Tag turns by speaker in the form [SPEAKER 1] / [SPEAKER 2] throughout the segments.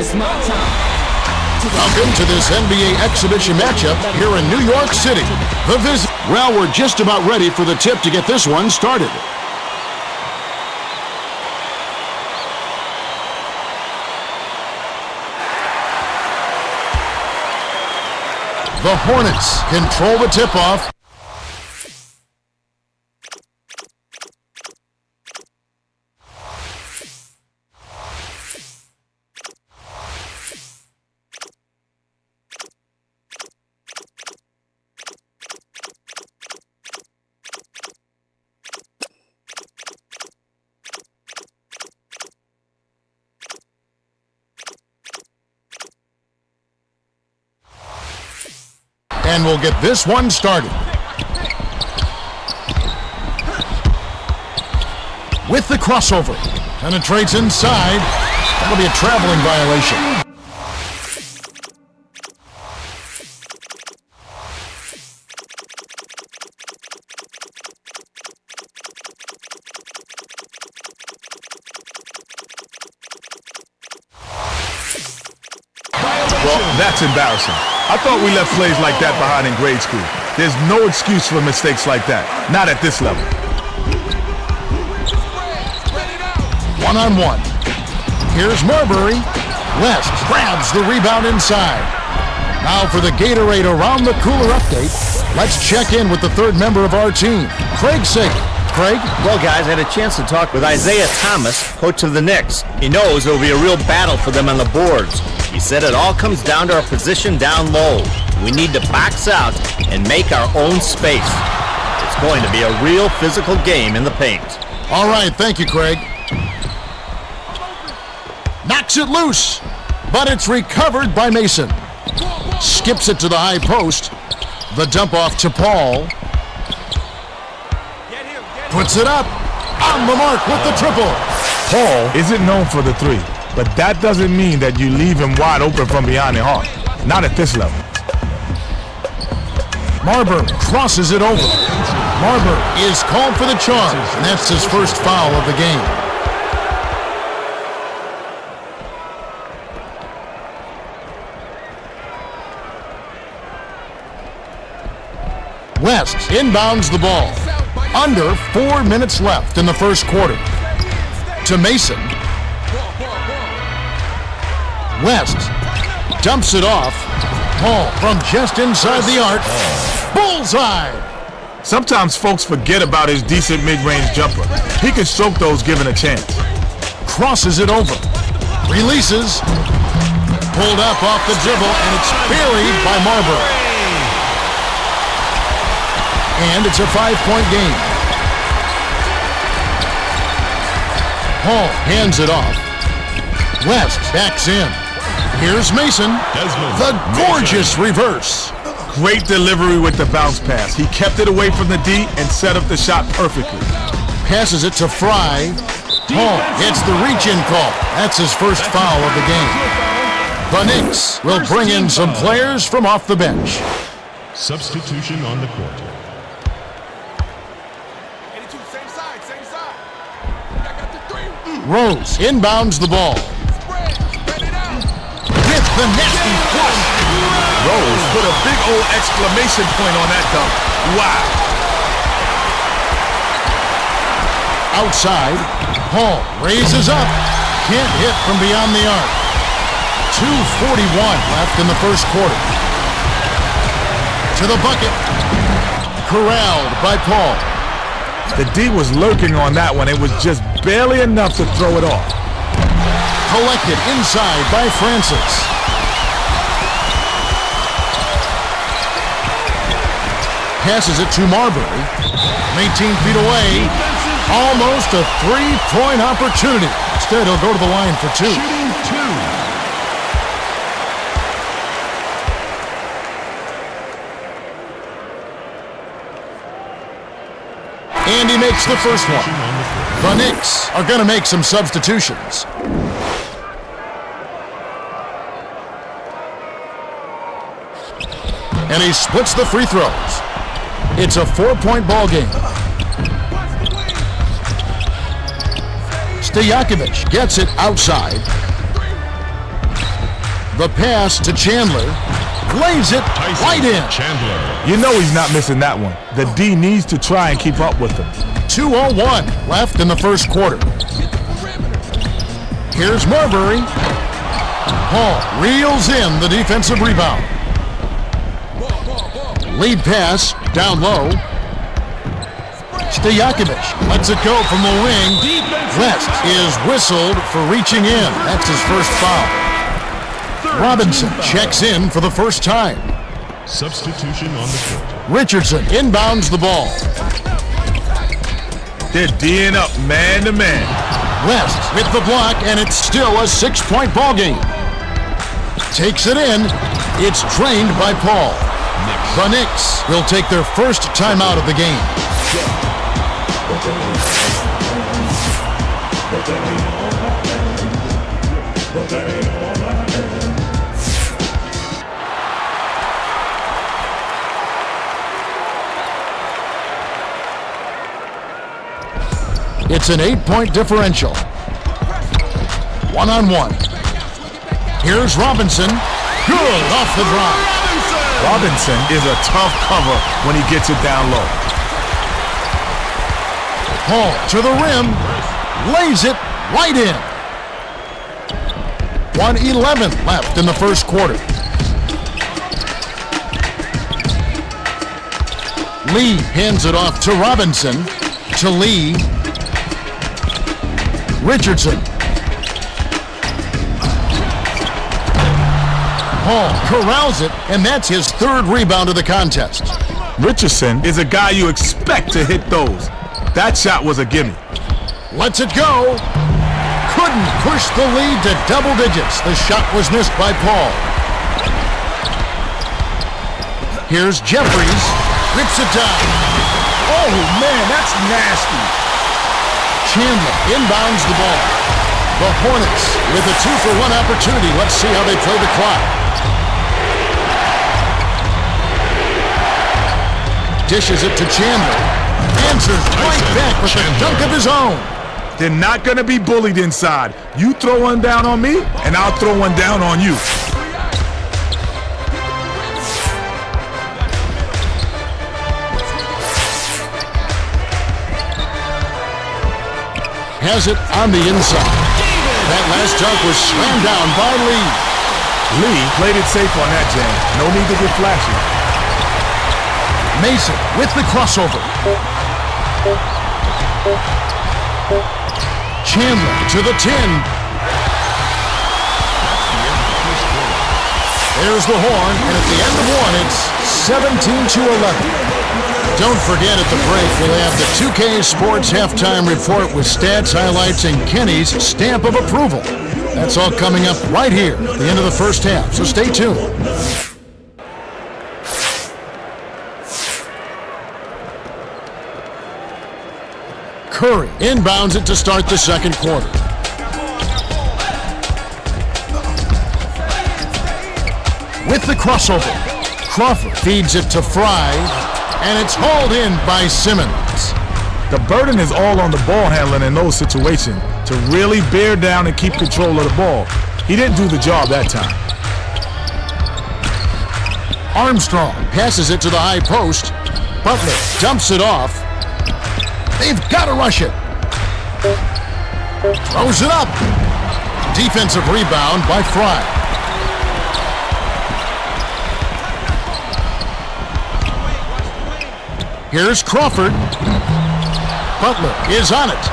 [SPEAKER 1] It's my time.
[SPEAKER 2] Welcome to this NBA exhibition matchup here in New York City. Well, we're just about ready for the tip to get this one started. The Hornets control the tip-off. And we'll get this one started. With the crossover. Penetrates inside. That'll be a traveling violation.
[SPEAKER 3] Well, that's embarrassing. I thought we left plays like that behind in grade school. There's no excuse for mistakes like that. Not at this level.
[SPEAKER 2] One-on-one. Here's Marbury. West grabs the rebound inside. Now for the Gatorade Around the Cooler update. Let's check in with the third member of our team, Craig Sager. Craig?
[SPEAKER 4] Well, guys, I had a chance to talk with Isaiah Thomas, coach of the Knicks. He knows it will be a real battle for them on the boards. He said it all comes down to our position down low. We need to box out and make our own space. It's going to be a real physical game in the paint.
[SPEAKER 2] All right, thank you, Craig. Knocks it loose, but it's recovered by Mason. Skips it to the high post. The dump off to Paul. Puts it up. On the mark with the triple.
[SPEAKER 3] Paul isn't known for the three, but that doesn't mean that you leave him wide open from behind the arc. Not at this level.
[SPEAKER 2] Marbury crosses it over. Marbury is called for the charge, and that's his first foul of the game. West inbounds the ball. Under 4 minutes left in the first quarter. To Mason. West dumps it off. Paul from just inside the arc. Bullseye!
[SPEAKER 3] Sometimes folks forget about his decent mid-range jumper. He can stroke those given a chance.
[SPEAKER 2] Crosses it over. Releases. Pulled up off the dribble, and it's buried by Marbury. And it's a 5-point game. Paul hands it off. West backs in. Here's Mason. The gorgeous reverse.
[SPEAKER 3] Great delivery with the bounce pass. He kept it away from the D and set up the shot perfectly.
[SPEAKER 2] Passes it to Fry. Paul gets the reach-in call. That's his first foul of the game. The Knicks will bring in some players from off the bench.
[SPEAKER 5] Substitution on the court.
[SPEAKER 2] Rose inbounds the ball. With the nasty flush.
[SPEAKER 3] Rose put a big old exclamation point on that dunk. Wow.
[SPEAKER 2] Outside, Paul raises up. Can't hit from beyond the arc. 2:41 left in the first quarter. To the bucket. Corralled by Paul.
[SPEAKER 3] The D was lurking on that one. It was just barely enough to throw it off.
[SPEAKER 2] Collected inside by Francis. Passes it to Marbury. 18 feet away. Almost a three-point opportunity. Instead, he'll go to the line for two.
[SPEAKER 5] Shooting two.
[SPEAKER 2] And he makes the first one. The Knicks are going to make some substitutions. And he splits the free throws. It's a 4-point ball game. Stojakovic gets it outside. The pass to Chandler. Lays it right in.
[SPEAKER 5] Chandler.
[SPEAKER 3] You know he's not missing that one. The D needs to try and keep up with him.
[SPEAKER 2] 2:01 left in the first quarter. Here's Marbury. Paul reels in the defensive rebound. Lead pass down low. Stojakovic lets it go from the wing. West is whistled for reaching in. That's his first foul. Robinson checks in for the first time.
[SPEAKER 5] Substitution on the court.
[SPEAKER 2] Richardson inbounds the ball.
[SPEAKER 3] They're D'ing up man to man.
[SPEAKER 2] West with the block, and it's still a 6-point ball game. Takes it in. It's drained by Paul. The Knicks will take their first timeout of the game. It's an 8-point differential. 1-on-1. Here's Robinson. Good off the drive.
[SPEAKER 3] Robinson is a tough cover when he gets it down low.
[SPEAKER 2] Paul to the rim. Lays it right in. 1:11 left in the first quarter. Lee hands it off to Robinson. To Lee. Richardson. Paul corrals it, and that's his third rebound of the contest.
[SPEAKER 3] Richardson is a guy you expect to hit those. That shot was a gimme.
[SPEAKER 2] Lets it go. Couldn't push the lead to double digits. The shot was missed by Paul. Here's Jeffries. Rips it down.
[SPEAKER 3] Oh, man, that's nasty.
[SPEAKER 2] Chandler inbounds the ball. The Hornets with a 2-for-1 opportunity. Let's see how they play the clock. Dishes it to Chandler. Answers right back with a dunk of his own.
[SPEAKER 3] They're not going to be bullied inside. You throw one down on me, and I'll throw one down on you.
[SPEAKER 2] Has it on the inside. That last dunk was slammed down by Lee.
[SPEAKER 3] Lee played it safe on that jam. No need to get flashy.
[SPEAKER 2] Mason with the crossover. Chandler to the 10. There's the horn, and at the end of one, it's 17-11. Don't forget at the break, we'll have the 2K Sports Halftime Report with stats, highlights, and Kenny's stamp of approval. That's all coming up right here at the end of the first half, so stay tuned. Curry inbounds it to start the second quarter. With the crossover, Crawford feeds it to Fry, and it's hauled in by Simmons.
[SPEAKER 3] The burden is all on the ball handling in those situations to really bear down and keep control of the ball. He didn't do the job that time.
[SPEAKER 2] Armstrong passes it to the high post. Butler dumps it off. They've got to rush it. Throws it up. Defensive rebound by Fry. Here's Crawford. Butler is on it.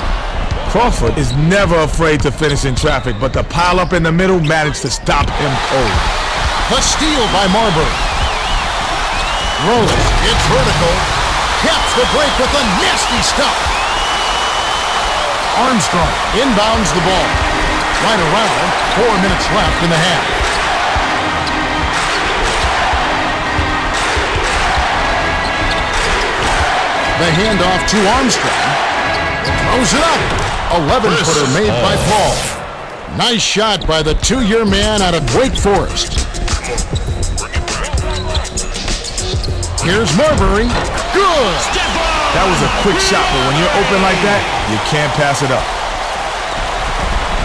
[SPEAKER 3] Crawford is never afraid to finish in traffic, but the pile up in the middle managed to stop him cold.
[SPEAKER 2] The steal by Marbury. Rose, it's vertical. Caps the break with the nasty stuff. Armstrong inbounds the ball. Right around, 4 minutes left in the half. The handoff to Armstrong. Throws it up. 11-footer made by Paul. Nice shot by the 2-year man out of Wake Forest. Here's Marbury. Good.
[SPEAKER 3] That was a quick shot, but when you're open like that, you can't pass it up.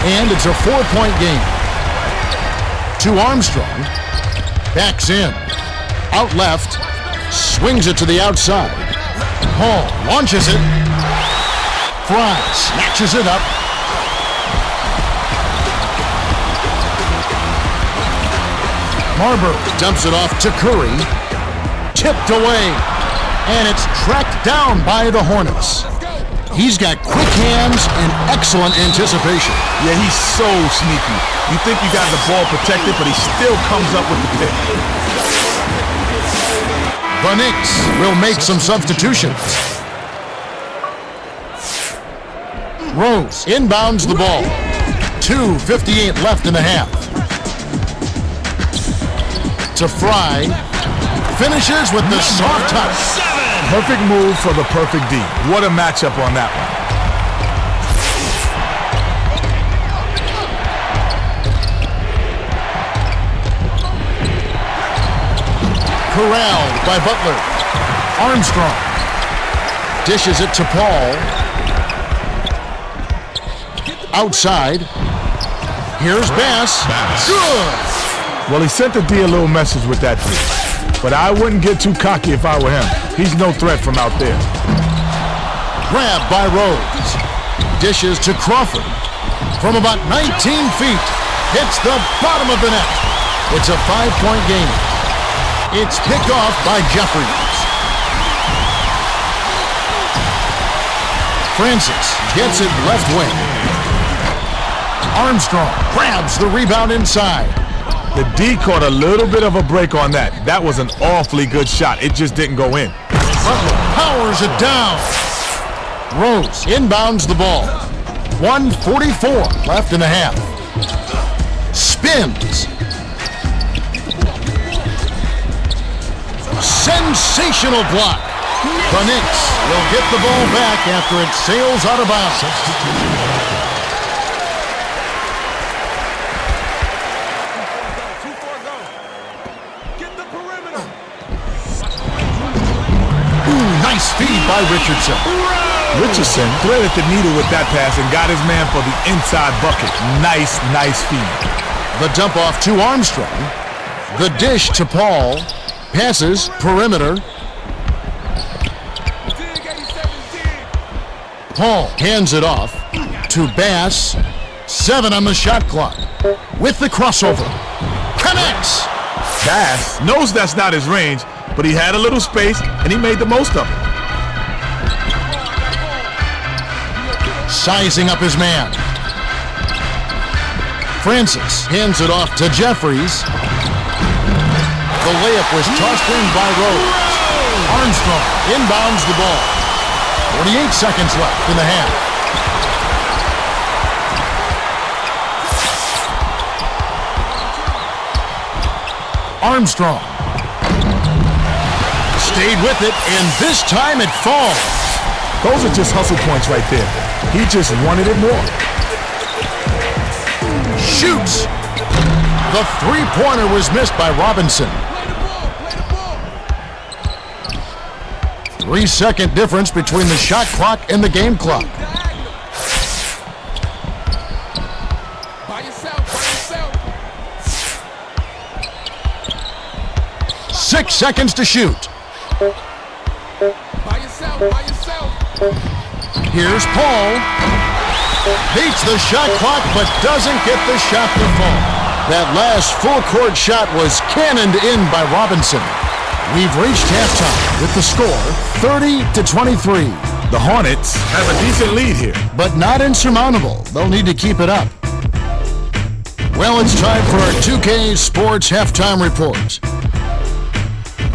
[SPEAKER 2] And it's a 4-point game. to Armstrong. Backs in. Out left. Swings it to the outside. Hall launches it. Fry snatches it up. Marbury dumps it off to Curry. Tipped away. And it's tracked down by the Hornets. He's got quick hands and excellent anticipation.
[SPEAKER 3] Yeah, he's so sneaky. You think you got the ball protected, but he still comes up with the pick.
[SPEAKER 2] The Knicks will make some substitutions. Rose inbounds the ball. 2:58 left in the half. To Fry. Finishes with the soft touch.
[SPEAKER 3] Perfect move for the perfect D. What a matchup on that one.
[SPEAKER 2] Corralled by Butler. Armstrong dishes it to Paul. Outside. Here's Bass. Good.
[SPEAKER 3] Well, he sent the D a little message with that three. But I wouldn't get too cocky if I were him. He's no threat from out there.
[SPEAKER 2] Grabbed by Rose. Dishes to Crawford. From about 19 feet. Hits the bottom of the net. It's a 5-point game. It's picked off by Jeffries. Francis gets it left wing. Armstrong grabs the rebound inside.
[SPEAKER 3] The D caught a little bit of a break on that. That was an awfully good shot. It just didn't go in.
[SPEAKER 2] Butler powers it down. Rose inbounds the ball. 1:44 left in the half. Spins. Sensational block. The Knicks will get the ball back after it sails out of bounds. Nice feed by Richardson.
[SPEAKER 3] Richardson threaded the needle with that pass and got his man for the inside bucket. Nice feed.
[SPEAKER 2] The dump off to Armstrong. The dish to Paul. Passes perimeter. Paul hands it off to Bass. 7 on the shot clock. With the crossover. Connects.
[SPEAKER 3] Bass knows that's not his range, but he had a little space and he made the most of it.
[SPEAKER 2] Sizing up his man. Francis hands it off to Jeffries. The layup was tossed in by Rose. Armstrong inbounds the ball. 48 seconds left in the half. Armstrong stayed with it, and this time it falls.
[SPEAKER 3] Those are just hustle points right there. He just wanted it more.
[SPEAKER 2] Shoots. The three-pointer was missed by Robinson. 3-second difference between the shot clock and the game clock. 6 seconds to shoot. Here's Paul. Beats the shot clock, but doesn't get the shot to fall. That last full-court shot was cannoned in by Robinson. We've reached halftime with the score 30-23.
[SPEAKER 3] The Hornets have a decent lead here,
[SPEAKER 2] but not insurmountable. They'll need to keep it up. Well, it's time for our 2K Sports Halftime Report.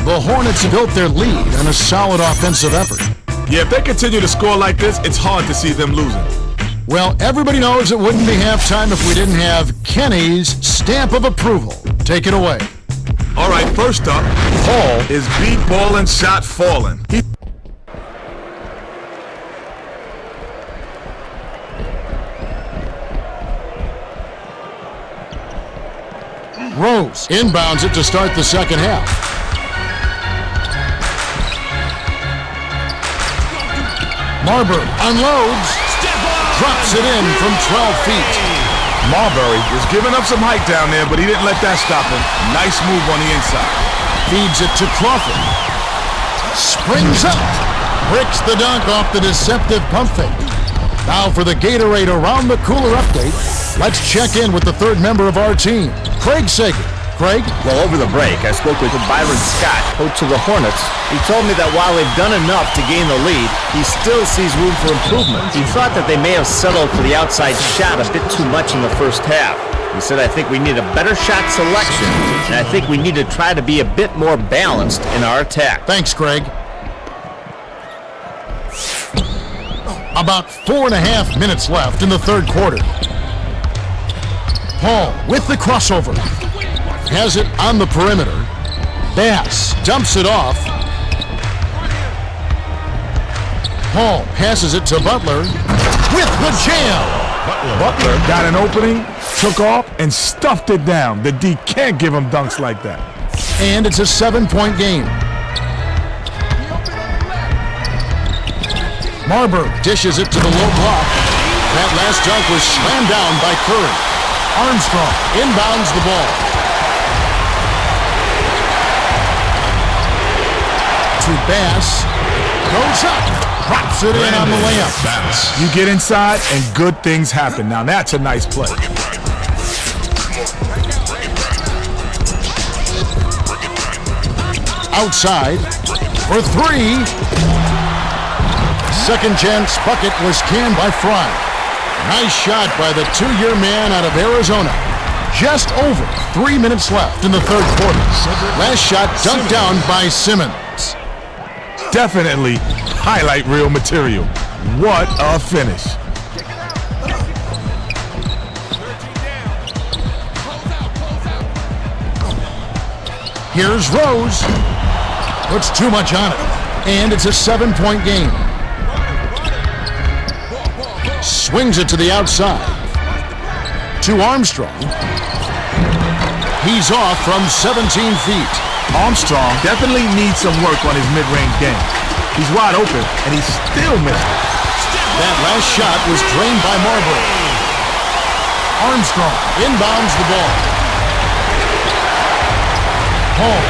[SPEAKER 2] The Hornets built their lead on a solid offensive effort.
[SPEAKER 3] Yeah, if they continue to score like this, it's hard to see them losing.
[SPEAKER 2] Well, everybody knows it wouldn't be halftime if we didn't have Kenny's stamp of approval. Take it away.
[SPEAKER 3] All right, first up, Paul is beat ballin', shot fallin'.
[SPEAKER 2] Rose inbounds it to start the second half. Marbury unloads, drops it in from 12 feet.
[SPEAKER 3] Marbury was giving up some height down there, but he didn't let that stop him. Nice move on the inside.
[SPEAKER 2] Feeds it to Crawford. Springs up. Bricks the dunk off the deceptive pump fake. Now for the Gatorade Around the Cooler update. Let's check in with the third member of our team, Craig Sager. Craig?
[SPEAKER 4] Well, over the break, I spoke with Byron Scott, coach of the Hornets. He told me that while they've done enough to gain the lead, he still sees room for improvement. He thought that they may have settled for the outside shot a bit too much in the first half. He said, I think we need a better shot selection, and I think we need to try to be a bit more balanced in our attack.
[SPEAKER 2] Thanks, Craig. About 4.5 minutes left in the third quarter. Paul with the crossover. Has it on the perimeter. Bass dumps it off. Paul passes it to Butler with the jam.
[SPEAKER 3] Butler got an opening, took off, and stuffed it down. The D can't give him dunks like that.
[SPEAKER 2] And it's a 7-point game. Marbury dishes it to the low block. That last dunk was slammed down by Curry. Armstrong inbounds the ball. To Bass. Goes up. Drops it in on the layup.
[SPEAKER 3] You get inside and good things happen. Now that's a nice play.
[SPEAKER 2] Outside for three. Second chance bucket was canned by Fry. Nice shot by the two-year man out of Arizona. Just over 3 minutes left in the third quarter. Last shot dunked down by Simmons.
[SPEAKER 3] Definitely highlight reel material. What a finish.
[SPEAKER 2] Here's Rose. Puts too much on it. And it's a 7-point game. Swings it to the outside. To Armstrong. He's off from 17 feet.
[SPEAKER 3] Armstrong definitely needs some work on his mid-range game. He's wide open, and he still missed it.
[SPEAKER 2] That last shot was drained by Marbury. Armstrong inbounds the ball. Paul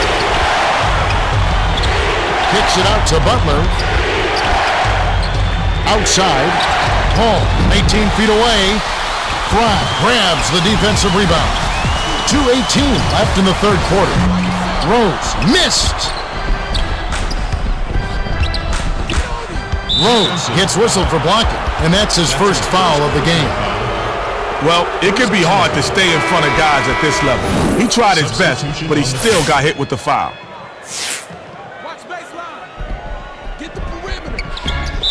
[SPEAKER 2] kicks it out to Butler. Outside. Paul, 18 feet away. Fry grabs the defensive rebound. 2:18 left in the third quarter. Rose missed. Rose gets whistled for blocking, and that's his first foul of the game.
[SPEAKER 3] Well, it can be hard to stay in front of guys at this level. He tried his best, but he still got hit with the foul.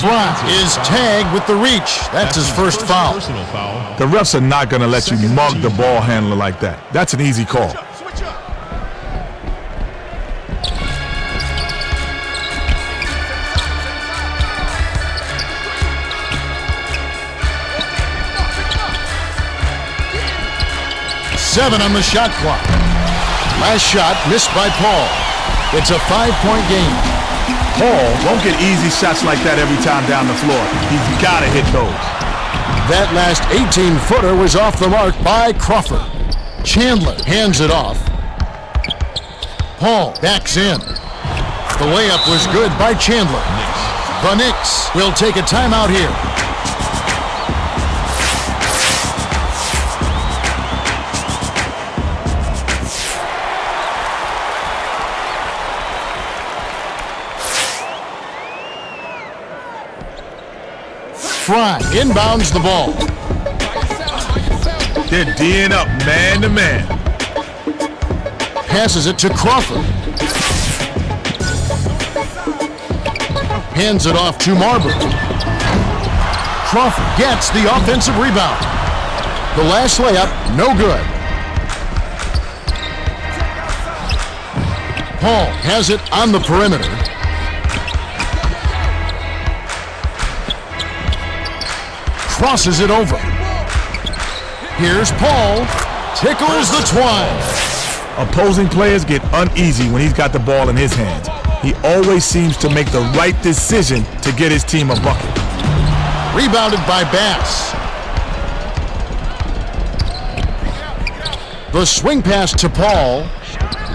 [SPEAKER 2] Fry is tagged with the reach. That's his first foul.
[SPEAKER 3] The refs are not going to let you mug the ball handler like that. That's an easy call.
[SPEAKER 2] Seven on the shot clock. Last shot missed by Paul. It's a 5-point game.
[SPEAKER 3] Paul won't get easy shots like that every time down the floor. He's got to hit those.
[SPEAKER 2] That last 18-footer was off the mark by Crawford. Chandler hands it off. Paul backs in. The layup was good by Chandler. The Knicks will take a timeout here. Fry inbounds the ball.
[SPEAKER 3] They're D'ing up man to man.
[SPEAKER 2] Passes it to Crawford. Hands it off to Marbury. Crawford gets the offensive rebound. The last layup, no good. Paul has it on the perimeter. Crosses it over. Here's Paul. Tickles the twine.
[SPEAKER 3] Opposing players get uneasy when he's got the ball in his hands. He always seems to make the right decision to get his team a bucket.
[SPEAKER 2] Rebounded by Bass. The swing pass to Paul.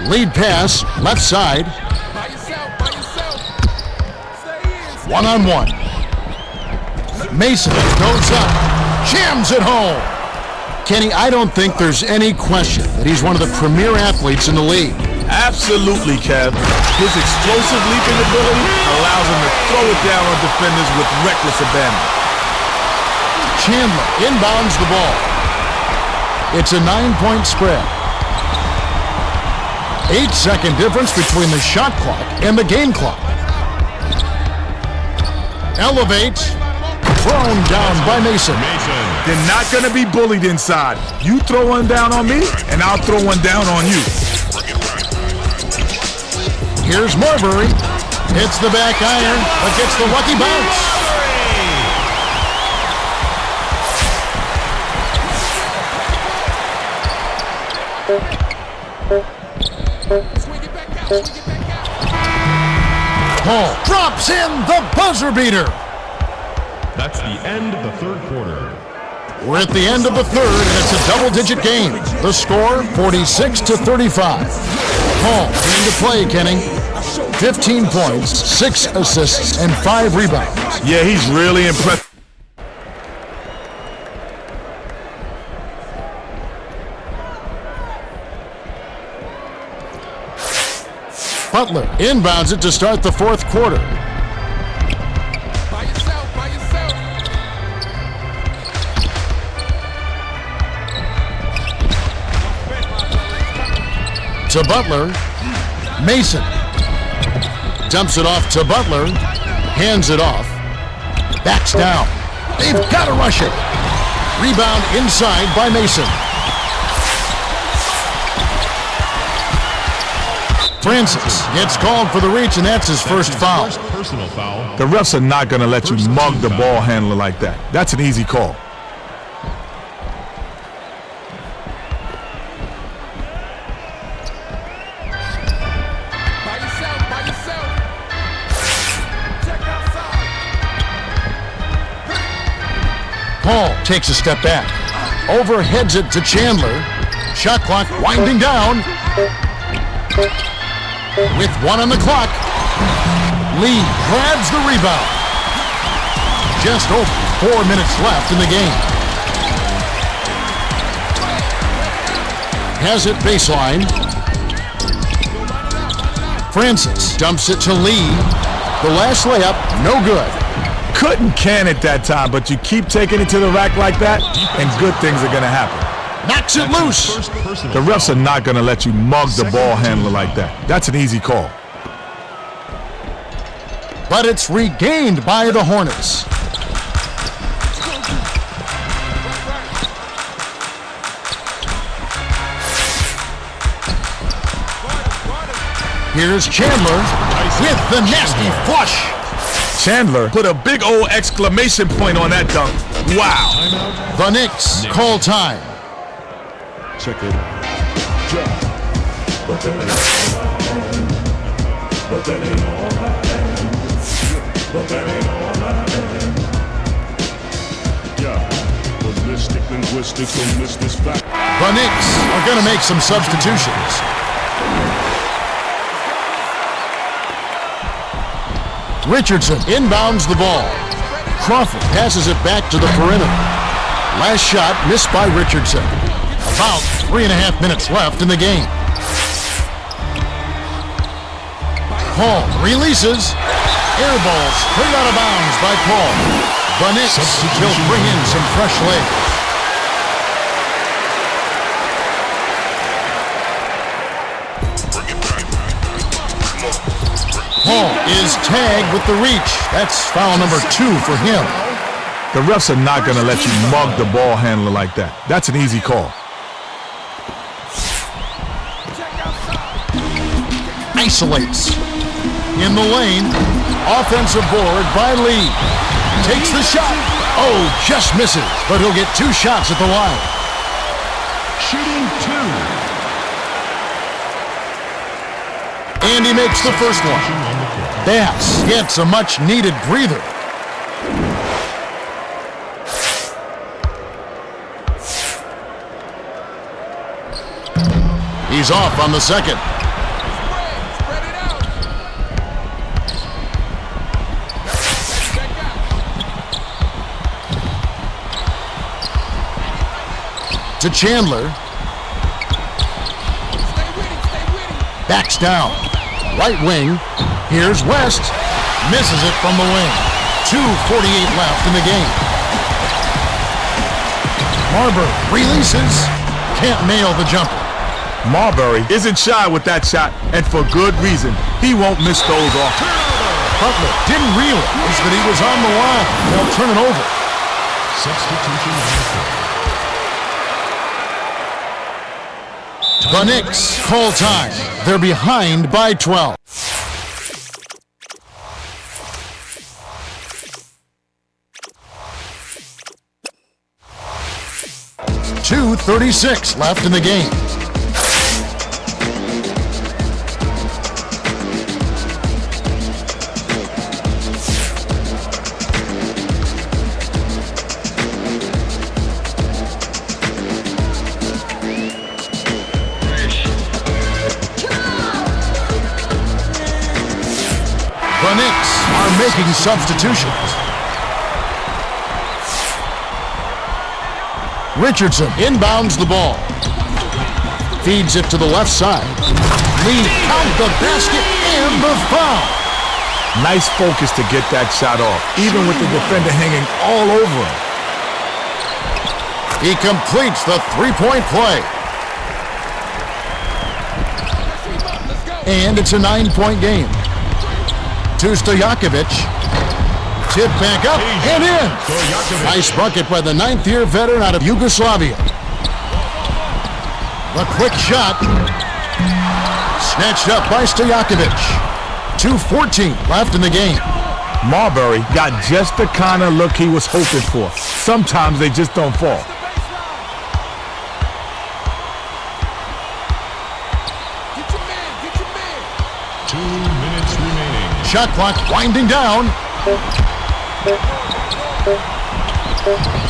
[SPEAKER 2] Lead pass, left side. One-on-one. Mason goes up. Jams it home. Kenny, I don't think there's any question that he's one of the premier athletes in the league.
[SPEAKER 3] Absolutely, Kev. His explosive leaping ability allows him to throw it down on defenders with reckless abandon.
[SPEAKER 2] Chandler inbounds the ball. It's a 9-point spread. 8-second difference between the shot clock and the game clock. Elevates. Thrown down by Mason.
[SPEAKER 3] They're not going to be bullied inside. You throw one down on me, and I'll throw one down on you.
[SPEAKER 2] Here's Marbury. Hits the back iron, but gets the lucky bounce. Paul drops in the buzzer beater.
[SPEAKER 5] That's the end of the third quarter.
[SPEAKER 2] We're at the end of the third, and it's a double-digit game. The score, 46-35. Paul into play, Kenny. 15 points, 6 assists, and 5 rebounds.
[SPEAKER 3] Yeah, he's really impressive.
[SPEAKER 2] Butler inbounds it to start the fourth quarter. To Butler. Mason dumps it off to Butler. Hands it off. Backs down. They've got to rush it. Rebound inside by Mason. Francis gets called for the reach, and that's his first foul.
[SPEAKER 5] Personal foul.
[SPEAKER 3] The refs are not going to let you mug the ball handler like that. That's an easy call.
[SPEAKER 2] Paul takes a step back. Overheads it to Chandler. Shot clock winding down. With 1 on the clock, Lee grabs the rebound. Just over 4 minutes left in the game. Has it baseline. Francis dumps it to Lee. The last layup, no good.
[SPEAKER 3] Couldn't can it that time, but you keep taking it to the rack like that, and good things are going to happen.
[SPEAKER 2] Knocks it loose.
[SPEAKER 3] The refs are not going to let you mug the ball handler like that. That's an easy call.
[SPEAKER 2] But it's regained by the Hornets. Here's Chandler with the nasty flush.
[SPEAKER 3] Chandler put a big old exclamation point on that dunk. Wow.
[SPEAKER 2] The Knicks call time.
[SPEAKER 5] Check it.
[SPEAKER 2] The Knicks are going to make some substitutions. Richardson inbounds the ball. Crawford passes it back to the perimeter. Last shot missed by Richardson. About 3.5 minutes left in the game. Paul releases. Air ball straight out of bounds by Paul. The Knicks will bring in some fresh legs. Paul is tagged with the reach. That's foul number 2 for him.
[SPEAKER 3] The refs are not going to let you mug the ball handler like that. That's an easy call.
[SPEAKER 2] Isolates. In the lane. Offensive board by Lee. Takes the shot. Oh, just misses. But he'll get 2 shots at the line.
[SPEAKER 5] Shooting 2.
[SPEAKER 2] And he makes the first one. Bass gets a much-needed breather. He's off on the second. To Chandler. Backs down. Right wing. Here's West. Misses it from the wing. 2:48 left in the game. Marbury releases. Can't nail the jumper.
[SPEAKER 3] Marbury isn't shy with that shot, and for good reason. He won't miss those off.
[SPEAKER 2] Butler didn't realize that he was on the line. They'll turn it over.
[SPEAKER 5] Substitution on the field.
[SPEAKER 2] The Knicks call time. They're behind by 12. .236 left in the game. The Knicks are making substitutions. Richardson inbounds the ball. Feeds it to the left side. Lee count the basket and the foul.
[SPEAKER 3] Nice focus to get that shot off, even with the defender hanging all over him.
[SPEAKER 2] He completes the three-point play. And it's a 9-point game. To Stojakovic. Tip back up and in. Nice bucket by the 9th-year veteran out of Yugoslavia. The quick shot. Snatched up by Stojakovic. 2:14 left in the game.
[SPEAKER 3] Marbury got just the kind of look he was hoping for. Sometimes they just don't fall.
[SPEAKER 2] Shot clock winding down.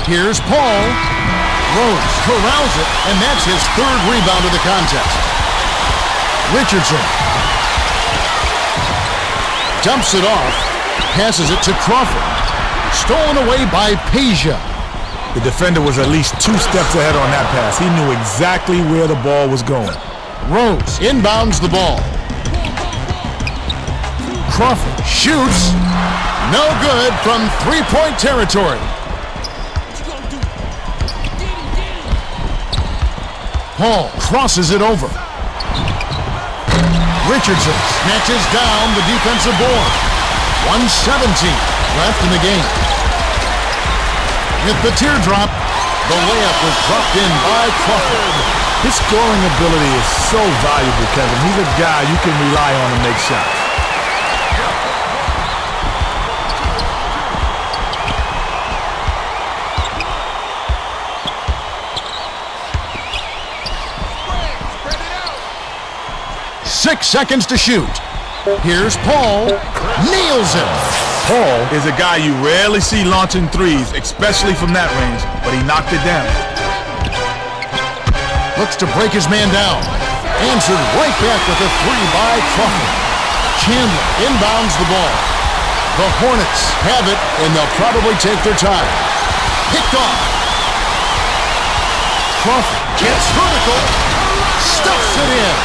[SPEAKER 2] Here's Paul. Rose corrals it, and that's his third rebound of the contest. Richardson dumps it off, passes it to Crawford. Stolen away by Peja.
[SPEAKER 3] The defender was at least 2 steps ahead on that pass. He knew exactly where the ball was going.
[SPEAKER 2] Rose inbounds the ball. Crawford shoots. No good from three-point territory. Paul crosses it over. Richardson snatches down the defensive board. 1:17 left in the game. With the teardrop, the layup was dropped in by Crawford.
[SPEAKER 3] His scoring ability is so valuable, Kevin. He's a guy you can rely on to make shots.
[SPEAKER 2] Six seconds to shoot. Here's Paul. Nails it.
[SPEAKER 3] Paul is a guy you rarely see launching threes, especially from that range, but he knocked it down.
[SPEAKER 2] Looks to break his man down. Answered right back with a three by Crawford. Chandler inbounds the ball. The Hornets have it, and they'll probably take their time. Picked off. Crawford gets vertical. Stuffs it in.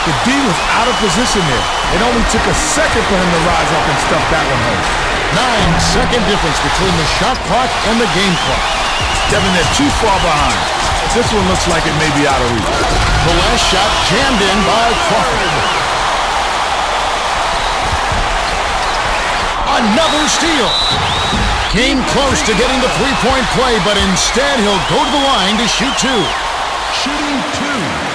[SPEAKER 3] The D was out of position there. It only took a second for him to rise up and stuff that one home.
[SPEAKER 2] 9-second difference between the shot clock and the game clock.
[SPEAKER 3] Devin, they're too far behind. This one looks like it may be out of reach.
[SPEAKER 2] The last shot jammed in by Crawford. Another steal. Came close to getting the three-point play, but instead he'll go to the line to shoot two.
[SPEAKER 5] Shooting 2.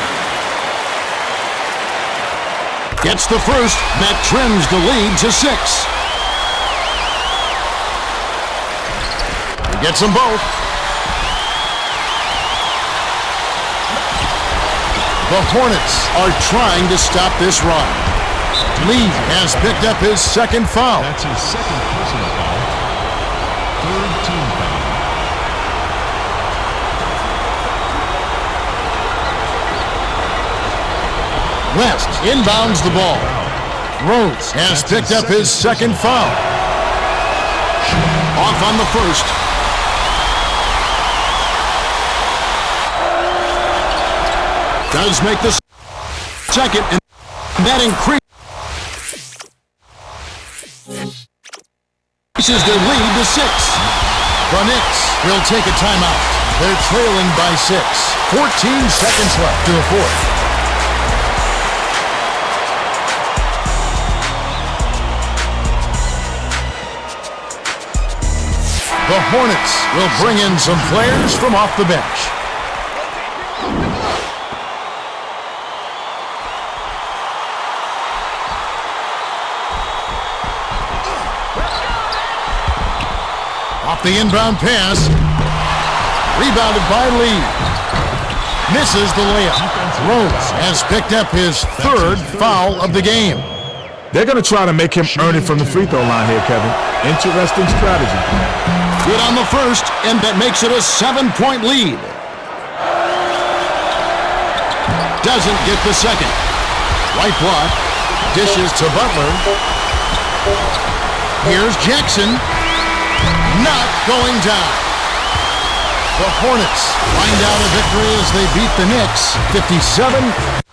[SPEAKER 2] Gets the first. That trims the lead to 6. He gets them both. The Hornets are trying to stop this run. Lee has picked up his second foul.
[SPEAKER 5] That's his second personal foul. Third team foul.
[SPEAKER 2] West inbounds the ball. Rose has picked up his second foul. Off on the first. Does make the second, and that increases their lead to 6. The Knicks will take a timeout. They're trailing by 6. 14 seconds left to the fourth. The Hornets will bring in some players from off the bench. Off the inbound pass. Rebounded by Lee. Misses the layup. Rose has picked up his third foul of the game.
[SPEAKER 3] They're going to try to make him earn it from the free throw line here, Kevin. Interesting strategy.
[SPEAKER 2] Good on the first, and that makes it a 7-point lead. Doesn't get the second. Right block. Dishes to Butler. Here's Jackson. Not going down. The Hornets find out a victory as they beat the Knicks 57